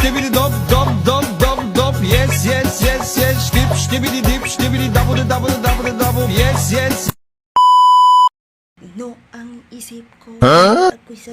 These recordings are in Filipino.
ştibidi dop dop dop dop dop. Yes yes yes yes. Dip ştibidi dip ştibidi double double double double. Yes yes. No, ang isip ko, ako'y sa...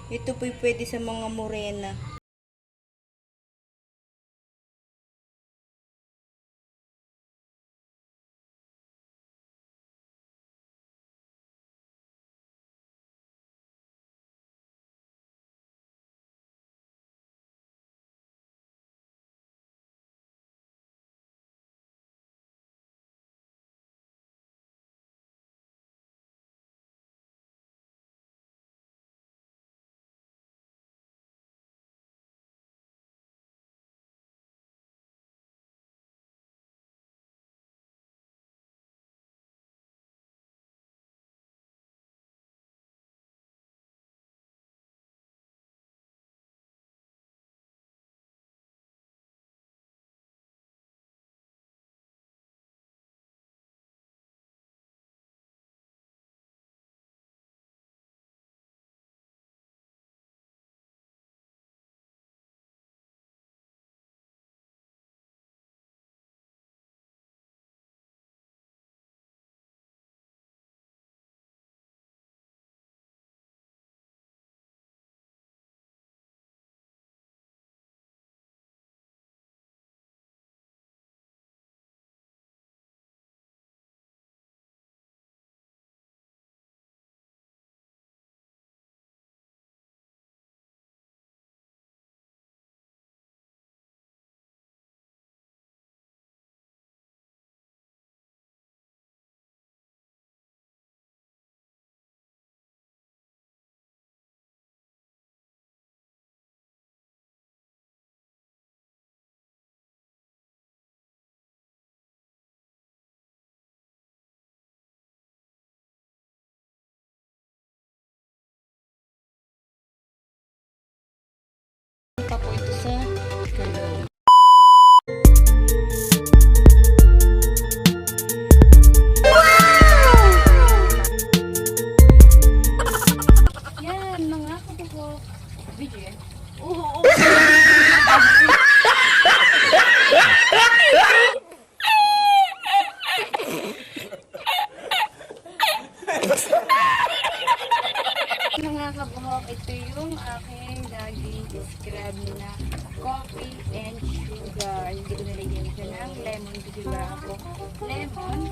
Ito po'y pwede sa mga morena. Mga kabuhok, ito yung aking laging scrub na coffee and sugar. Hindi ko nalagyan siya ng lemon kasi wala ako lemon.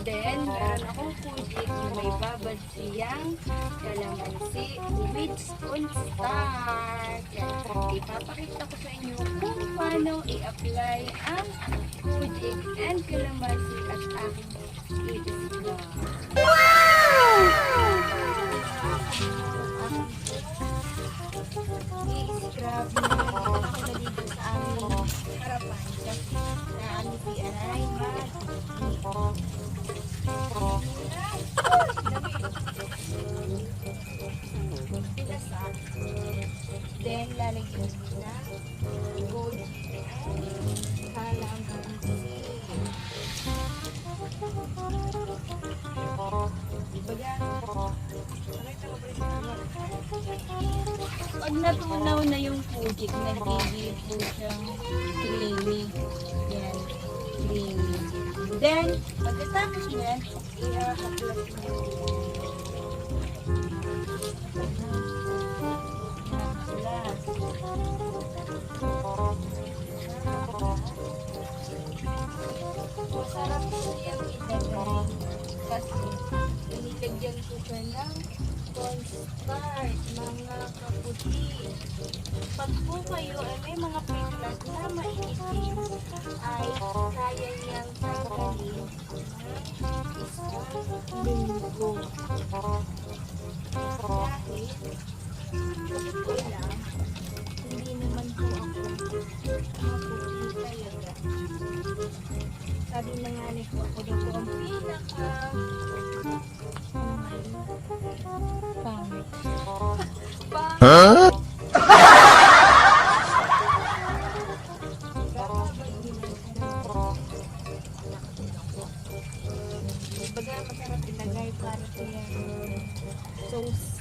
Then, meron akong Fuji na may babad siyang kalamansi with cornstarch. Yan. Ipapakita ko sa inyo kung paano i-apply ang Fuji and kalamansi at aking i-scrub. I-scrub na ako na dito sa aming harapan kasi naamiti ay then lalagyan na gold kalamansi. Pag natunaw na yung Fuji, nagiging po siyang creamy. Yan, creamy. Then, pagkatapos yan, i-haplas niyo. Masarap siyang ilagay kasi inilagyan ko siya ng cornstarch, mga kaputi. Pag po kayo ay may mga piglas na maiitim, ay kaya niyang tanggalin ng isang linggo. Dahil, ito lang, hindi naman po ako maputi talaga. Sabi na nga ni ko, ako daw po ang pinaka pangit. Huh? Baga masarap ilagay para sa sauce.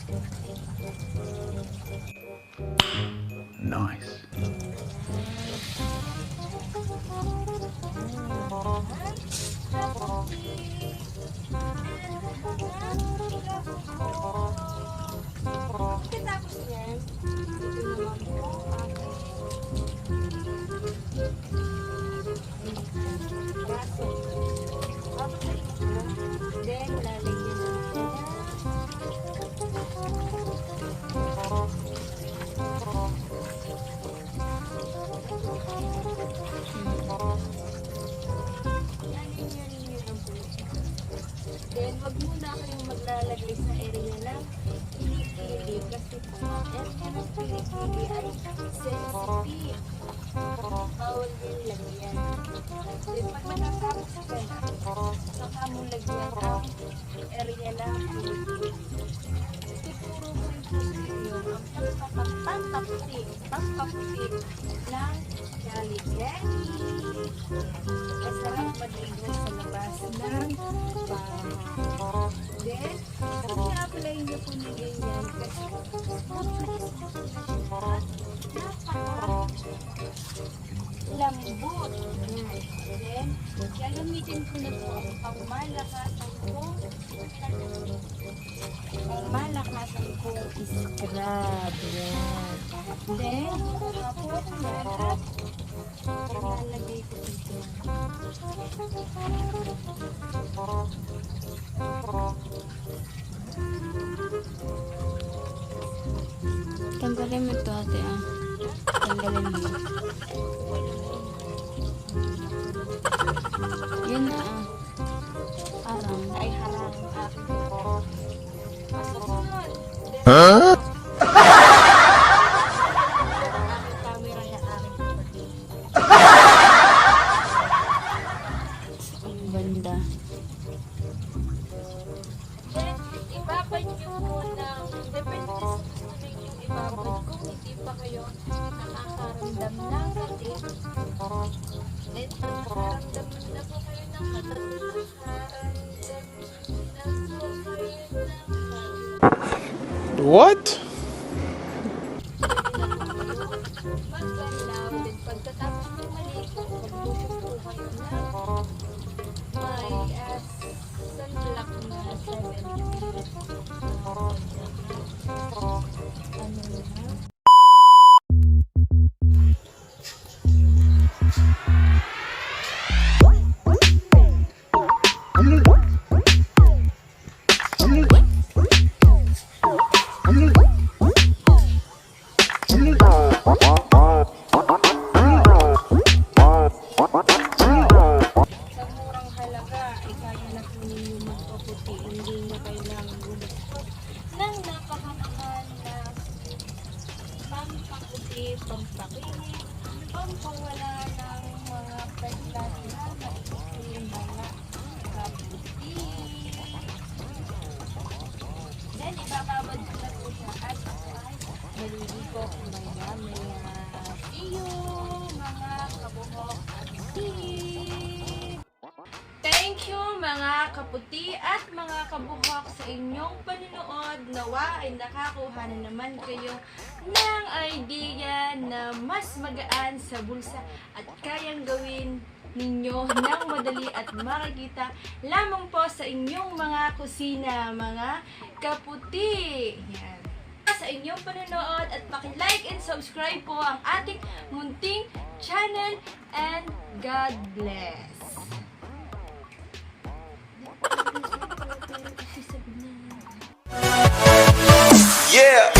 Nice. Pagkatapos niyan, ito naman po aking braso. Papakain ko. Then, lalagyan natin then, wag muna kayong maglalagay sa area ng pinipili kasi po ang area ng pinipili ay sensitive. Bawal din lagyan. Then, pag matatapos ka na, saka mo lagyan ang area ng pinipili. Siguro mo rin po sa inyo ang pagpapaputi ng Jollibee. Masarap maligo sa labas ng bahay. Then, kung i-apply niyo po na ganyan, kasi lambot. Then, gagamitin ko na po ang pangmalakasan kong scrub. Yan. Then, kapot yan at ilalagay ko dito. Tanggalin mo ito ate ah. Tanggalin mo. Yun na ah. Arang. Ay harang aking masusunod. Huh? Aking camera niya aking kapatid. Ang banda. Then, ibabad niyo po ng depende sa tunay yung ibabad kung hindi pa kayo nakakaramdam ng sakit. Then, nakakaramdam na po kayo ng sakit. What? Magbanlaw. Then, pagkatapos nyo maligo, magbuhos po kayo ng may sunblock na 7 pampakinig, pampawala ng mga peklat na maiitim mga kaputi. Then, ibababad ko na po siya at ay maliligo ko maya-maya. See you, mga kabuhok at team! Thank you mga kaputi at mga kabuhok sa inyong panunood. Nawa ay nakakuha na naman kayo ng idea na mas magaan sa bulsa at kayang gawin ninyo ng madali at makikita lamang po sa inyong mga kusina, mga kaputi. Yan. Sa inyong panonood at paki-like and subscribe po ang ating munting channel and God bless. Yeah.